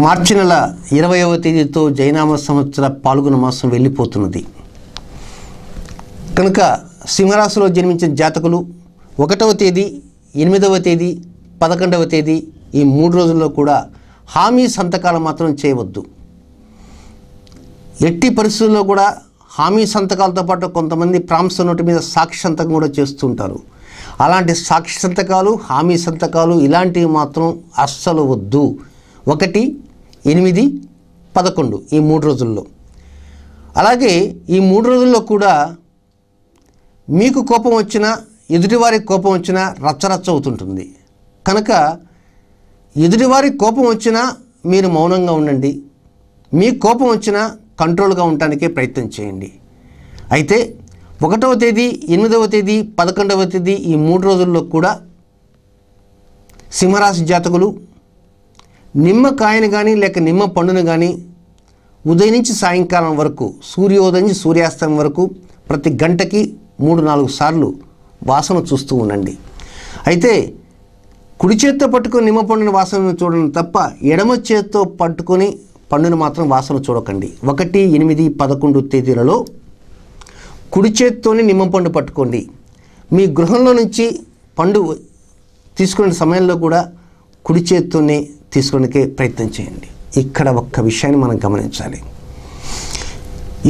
మార్చి నెల 20వ తేదీతో జైనామ సంవత్సర పాల్గొన మాసం వెళ్ళిపోతున్నది కనుక సింహరాశిలో జన్మించిన జాతకులు 1వ తేదీ 8వ తేదీ 11వ తేదీ ఈ 3 రోజుల్లో కూడా హామీ సంతకాలు మాత్రం చేయవద్దు. ఎట్టి పరిస్థితుల్లో కూడా హామీ సంతకాలతో పాటు కొంతమంది ప్రామిస్ నోటు మీద సాక్షి సంతకం కూడా చేస్తుంటారు. అలాంటి సాక్షి సంతకాలు హామీ సంతకాలు ఇలాంటివి మాత్రం అస్సలు వద్దు. 1, 8, 11 ఈ 3 రోజుల్లో. అలాగే ఈ 3 రోజుల్లో కూడా మీకు కోపం వచ్చినా ఎదుటివారికి కోపం వచ్చినా రచ్చరచ్చ అవుతుంటుంది. కనుక ఎదుటివారికి కోపం వచ్చినా మీరు మౌనంగా ఉండండి. మీ కోపం వచ్చినా కంట్రోల్గా ఉండటానికే ప్రయత్నం చేయండి. అయితే 1వ తేదీ 8వ తేదీ 11వ తేదీ ఈ 3 రోజుల్లో కూడా సింహరాశి జాతకులు నిమ్మకాయను కానీ లేక నిమ్మ పండును కానీ ఉదయం నుంచి సాయంకాలం వరకు సూర్యోదయం నుంచి సూర్యాస్తమయం వరకు ప్రతి గంటకి 3-4 సార్లు వాసన చూస్తూ ఉండండి. అయితే కుడి చేత్తో పట్టుకొని నిమ్మ పండుని వాసన చూడండి తప్ప ఎడమ చేత్తో పట్టుకొని పండుని మాత్రం వాసన చూడకండి. 1, 8, 11 తేదీలలో కుడి చేత్తోనే నిమ్మ పండు పట్టుకోండి. మీ గృహంలో నుంచి పండు తీసుకునే సమయంలో కూడా కుడి చేత్తోనే తీసుకోవడానికే ప్రయత్నం చేయండి. ఇక్కడ ఒక్క విషయాన్ని మనం గమనించాలి.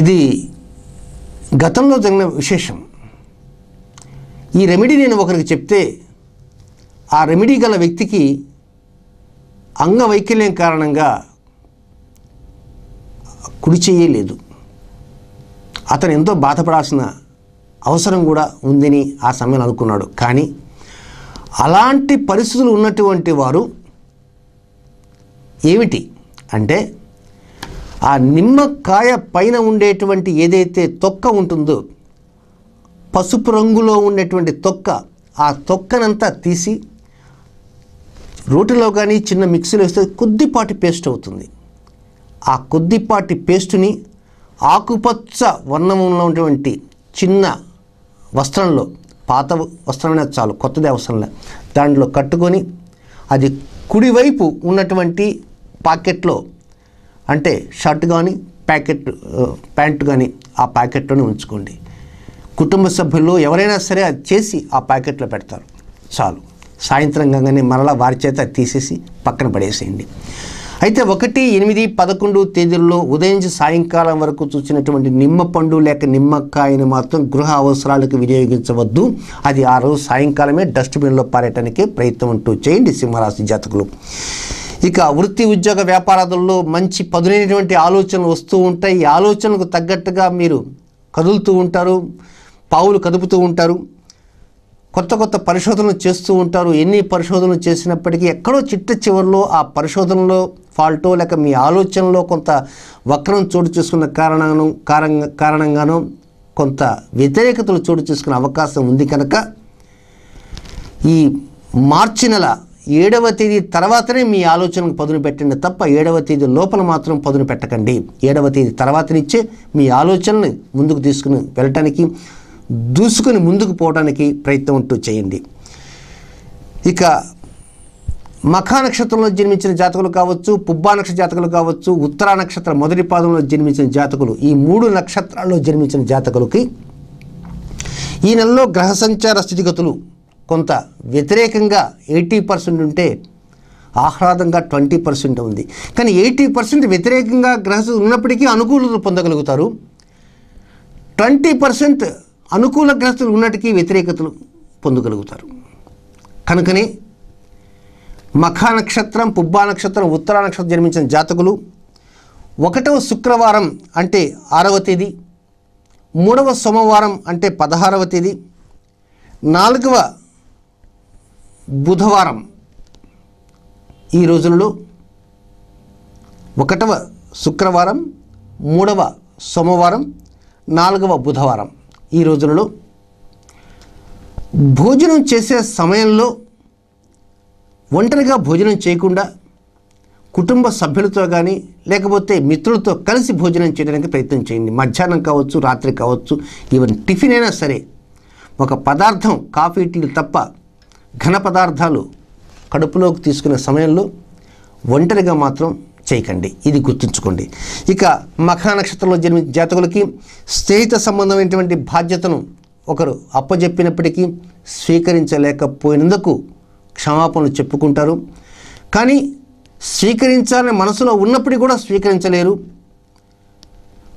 ఇది గతంలో జరిగిన విశేషం. ఈ రెమెడీ నేను ఒకరికి చెప్తే ఆ రెమెడీ గల వ్యక్తికి అంగవైకల్యం కారణంగా కుడి చేయలేదు. అతను ఎంతో బాధపడాల్సిన అవసరం కూడా ఉందని ఆ సమయంలో అనుకున్నాడు. కానీ అలాంటి పరిస్థితులు ఉన్నటువంటి వారు ఏమిటి అంటే ఆ నిమ్మకాయ పైన ఉండేటువంటి ఏదైతే తొక్క ఉంటుందో పసుపు రంగులో ఉండేటువంటి తొక్క, ఆ తొక్కనంతా తీసి రోటిలో కానీ చిన్న మిక్సీలో వేస్తే కొద్దిపాటి పేస్ట్ అవుతుంది. ఆ కొద్దిపాటి పేస్టుని ఆకుపచ్చ వర్ణంలో ఉన్నటువంటి చిన్న వస్త్రంలో, పాత వస్త్రమైనా చాలు, కొత్తది అవసరంలే, దాంట్లో కట్టుకొని అది కుడివైపు ఉన్నటువంటి పాకెట్లో, అంటే షర్ట్ కానీ ప్యాంట్ కానీ ఆ ప్యాకెట్లోనే ఉంచుకోండి. కుటుంబ సభ్యులు ఎవరైనా సరే అది చేసి ఆ ప్యాకెట్లో పెడతారు, చాలు. సాయంత్రం కాగానే మరలా వారి చేత తీసేసి పక్కన పడేసేయండి. అయితే 1, 8, 11 తేదీల్లో ఉదయం నుంచి సాయంకాలం వరకు చూసినటువంటి నిమ్మ పండు లేక నిమ్మకాయని మాత్రం గృహ అవసరాలకు వినియోగించవద్దు. అది ఆ రోజు సాయంకాలమే డస్ట్బిన్లో పారేయటానికే ప్రయత్నం అంటూ చేయండి సింహరాశి జాతకులు. ఇక వృత్తి ఉద్యోగ వ్యాపారాలలో మంచి పదునైనటువంటి ఆలోచనలు వస్తూ ఉంటాయి. ఈ ఆలోచనలకు తగ్గట్టుగా మీరు కదులుతూ ఉంటారు, పావులు కదుపుతూ ఉంటారు, కొత్త కొత్త పరిశోధనలు చేస్తూ ఉంటారు. ఎన్ని పరిశోధనలు చేసినప్పటికీ ఎక్కడో చిట్ట చివరిలో ఆ పరిశోధనలో ఫాల్టో లేక మీ ఆలోచనలో కొంత వక్రం చోటు చేసుకున్న కారణంగానో కొంత వ్యతిరేకతలు చోటు చేసుకునే అవకాశం ఉంది. కనుక ఈ మార్చి నెల 7వ తేదీ తర్వాతనే మీ ఆలోచనకు పదును పెట్టండి తప్ప 7వ తేదీ లోపల మాత్రం పదును పెట్టకండి. 7వ తేదీ తర్వాతనిచ్చే మీ ఆలోచనని ముందుకు తీసుకుని వెళ్ళటానికి, దూసుకొని ముందుకు పోవడానికి ప్రయత్నం అంటూ చేయండి. ఇక మఖా నక్షత్రంలో జన్మించిన జాతకులు కావచ్చు, పుబ్బా నక్షత్ర జాతకులు కావచ్చు, ఉత్తరా నక్షత్ర మొదటి పాదంలో జన్మించిన జాతకులు, ఈ 3 నక్షత్రాల్లో జన్మించిన జాతకులకి ఈ నెలలో గ్రహ సంచార స్థితిగతులు కొంత వ్యతిరేకంగా 80% ఉంటే ఆహ్లాదంగా 20% ఉంది. కానీ 80% వ్యతిరేకంగా గ్రహస్థితి ఉన్నప్పటికీ అనుకూలతలు పొందగలుగుతారు. 20% అనుకూల గ్రహస్థితులు ఉన్నటికీ వ్యతిరేకతలు పొందగలుగుతారు. కనుకనే మఖా నక్షత్రం, పుబ్బా నక్షత్రం, ఉత్తరా నక్షత్రం జన్మించిన జాతకులు 1వ శుక్రవారం అంటే 6వ తేదీ, 3వ సోమవారం అంటే 16వ తేదీ, 4వ బుధవారం ఈ రోజుల్లో 1వ శుక్రవారం, 3వ సోమవారం, 4వ బుధవారం ఈ రోజులలో భోజనం చేసే సమయంలో ఒంటరిగా భోజనం చేయకుండా కుటుంబ సభ్యులతో కానీ లేకపోతే మిత్రులతో కలిసి భోజనం చేయడానికి ప్రయత్నం చేయండి. మధ్యాహ్నం కావచ్చు, రాత్రి కావచ్చు, ఈవెన్ టిఫిన్ అయినా సరే ఒక పదార్థం, కాఫీ, టీలు తప్ప ఘన పదార్థాలు కడుపులోకి తీసుకునే సమయంలో ఒంటరిగా మాత్రం చేయకండి. ఇది గుర్తుంచుకోండి. ఇక మఖా నక్షత్రంలో జన్మించిన జాతకులకి స్నేహిత సంబంధమైనటువంటి బాధ్యతను ఒకరు అప్పజెప్పినప్పటికీ స్వీకరించలేకపోయినందుకు క్షమాపణలు చెప్పుకుంటారు. కానీ స్వీకరించాలని మనసులో ఉన్నప్పటికీ కూడా స్వీకరించలేరు.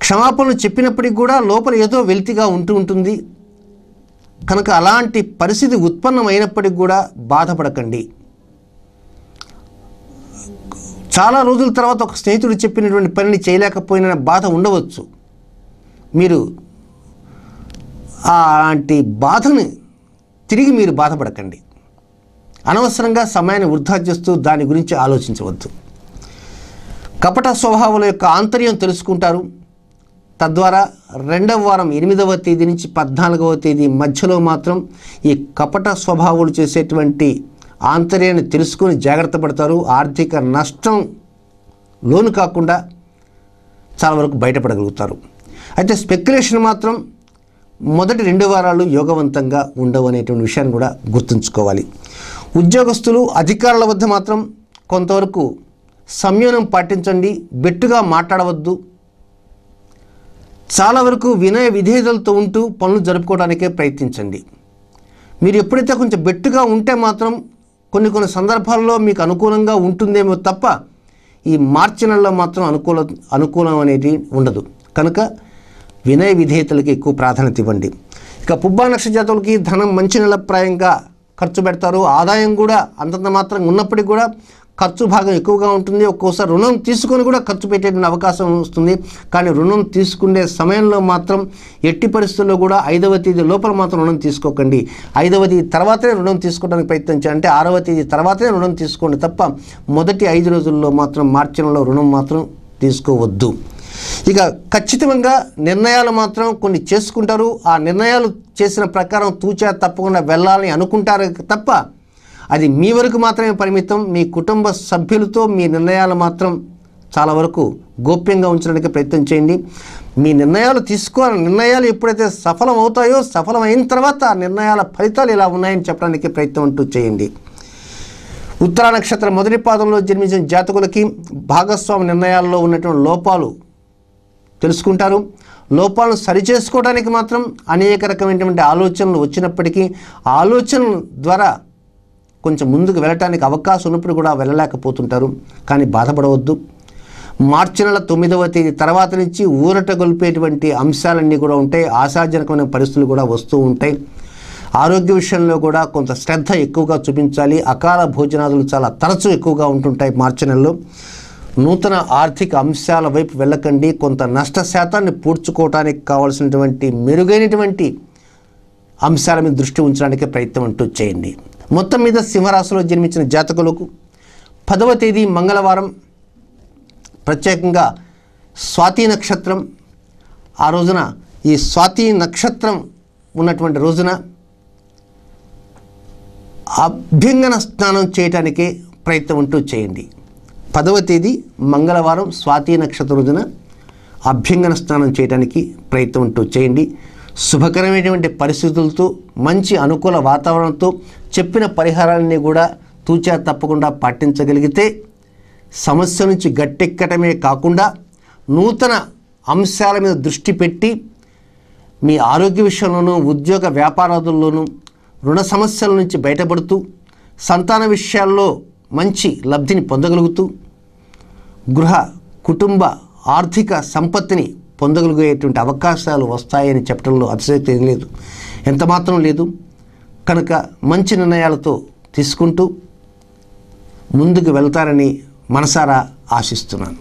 క్షమాపణలు చెప్పినప్పటికీ కూడా లోపల ఏదో వెలితిగా ఉంటుంది. కనుక అలాంటి పరిస్థితి ఉత్పన్నమైనప్పటికీ కూడా బాధపడకండి. చాలా రోజుల తర్వాత ఒక స్నేహితుడు చెప్పినటువంటి పనిని చేయలేకపోయిన బాధ ఉండవచ్చు. మీరు అలాంటి బాధని తిరిగి మీరు బాధపడకండి. అనవసరంగా సమయాన్ని వృధా చేస్తూ దాని గురించి ఆలోచించవద్దు. కపట స్వభావాల యొక్క ఆంతర్యం తెలుసుకుంటారు. తద్వారా 2వ వారం 8వ తేదీ నుంచి 14వ తేదీ మధ్యలో మాత్రం ఈ కపట స్వభావాలు చేసేటువంటి ఆంతర్యాన్ని తెలుసుకొని జాగ్రత్త పడతారు. ఆర్థిక నష్టం లోను కాకుండా చాలా వరకు బయటపడగలుగుతారు. అయితే స్పెక్యులేషన్ మాత్రం మొదటి 2 వారాలు యోగవంతంగా ఉండవు అనేటువంటి విషయాన్ని కూడా గుర్తుంచుకోవాలి. ఉద్యోగస్తులు అధికారుల వద్ద మాత్రం కొంతవరకు సంయమనం పాటించండి. బెట్టుగా మాట్లాడవద్దు. చాలా వరకు వినయ విధేయతలతో ఉంటూ పనులు జరుపుకోవడానికే ప్రయత్నించండి. మీరు ఎప్పుడైతే కొంచెం బెట్టుగా ఉంటే మాత్రం కొన్ని సందర్భాల్లో మీకు అనుకూలంగా ఉంటుందేమో తప్ప ఈ మార్చి నెలలో మాత్రం అనుకూలం అనేది ఉండదు. కనుక వినయ విధేయతలకి ఎక్కువ ప్రాధాన్యత ఇవ్వండి. ఇక పుబ్బా నక్షత్ర జాతకులకి ధనం మంచి నెలప్రాయంగా ఖర్చు పెడతారు. ఆదాయం కూడా అంతంత మాత్రం ఉన్నప్పటికీ కూడా ఖర్చు భాగం ఎక్కువగా ఉంటుంది. ఒక్కోసారి రుణం తీసుకొని కూడా ఖర్చు పెట్టేటువంటి అవకాశం వస్తుంది. కానీ రుణం తీసుకునే సమయంలో మాత్రం ఎట్టి పరిస్థితుల్లో కూడా 5వ తేదీ లోపల మాత్రం రుణం తీసుకోకండి. 5వ తేదీ తర్వాతనే రుణం తీసుకోవడానికి ప్రయత్నించండి. అంటే 6వ తేదీ తర్వాతనే రుణం తీసుకోండి తప్ప మొదటి 5 రోజుల్లో మాత్రం మార్చి నెలలో రుణం మాత్రం తీసుకోవద్దు. ఇక ఖచ్చితంగా నిర్ణయాలు మాత్రం కొన్ని చేసుకుంటారు. ఆ నిర్ణయాలు చేసిన ప్రకారం తూచా తప్పకుండా వెళ్ళాలని అనుకుంటారు తప్ప అది మీ వరకు మాత్రమే పరిమితం. మీ కుటుంబ సభ్యులతో మీ నిర్ణయాలు మాత్రం చాలా వరకు గోప్యంగా ఉంచడానికి ప్రయత్నం చేయండి. మీ నిర్ణయాలు ఎప్పుడైతే సఫలం అవుతాయో సఫలమైన తర్వాత ఆ నిర్ణయాల ఫలితాలు ఇలా ఉన్నాయని చెప్పడానికి ప్రయత్నం అంటూ చేయండి. ఉత్తరా నక్షత్రం మొదటి పాదంలో జన్మించిన జాతకులకి భాగస్వామి నిర్ణయాల్లో ఉన్నటువంటి లోపాలు తెలుసుకుంటారు. లోపాలను సరిచేసుకోవడానికి మాత్రం అనేక రకమైనటువంటి ఆలోచనలు వచ్చినప్పటికీ ఆలోచనల ద్వారా కొంచెం ముందుకు వెళ్ళటానికి అవకాశం ఉన్నప్పుడు కూడా వెళ్ళలేకపోతుంటారు. కానీ బాధపడవద్దు. మార్చి నెల 9వ తేదీ తర్వాత నుంచి ఊరట గొల్పేటువంటి అంశాలన్నీ కూడా ఉంటాయి. ఆశాజనకమైన పరిస్థితులు కూడా వస్తూ ఉంటాయి. ఆరోగ్య విషయంలో కూడా కొంత శ్రద్ధ ఎక్కువగా చూపించాలి. అకాల భోజనాదులు చాలా తరచూ ఎక్కువగా ఉంటుంటాయి మార్చి నెలలో. నూతన ఆర్థిక అంశాల వైపు వెళ్ళకండి. కొంత నష్ట శాతాన్ని పూడ్చుకోవడానికి కావాల్సినటువంటి మెరుగైనటువంటి అంశాల మీద దృష్టి ఉంచడానికి ప్రయత్నం అంటూ చేయండి. మొత్తం మీద సింహరాశిలో జన్మించిన జాతకులకు 10వ తేదీ మంగళవారం, ప్రత్యేకంగా స్వాతి నక్షత్రం, ఆ రోజున ఈ స్వాతి నక్షత్రం ఉన్నటువంటి రోజున అభ్యంగన స్నానం చేయటానికే ప్రయత్నం అంటూ చేయండి. 10వ తేదీ మంగళవారం స్వాతి నక్షత్ర రోజున అభ్యంగన స్నానం చేయడానికి ప్రయత్నం అంటూ చేయండి. శుభకరమైనటువంటి పరిస్థితులతో మంచి అనుకూల వాతావరణంతో చెప్పిన పరిహారాలన్నీ కూడా తూచా తప్పకుండా పాటించగలిగితే సమస్య నుంచి గట్టెక్కటమే కాకుండా నూతన అంశాల మీద దృష్టి పెట్టి మీ ఆరోగ్య విషయంలోనూ ఉద్యోగ వ్యాపారాదుల్లోనూ రుణ సమస్యల నుంచి బయటపడుతూ సంతాన విషయాల్లో మంచి లబ్ధిని పొందగలుగుతూ గృహ కుటుంబ ఆర్థిక సంపత్తిని పొందగలిగేటువంటి అవకాశాలు వస్తాయని చెప్పడంలో అతిశయోక్తి ఏం లేదు, ఎంతమాత్రం లేదు. కనుక మంచి నిర్ణయాలతో తీసుకుంటూ ముందుకు వెళ్తారని మనసారా ఆశిస్తున్నాను.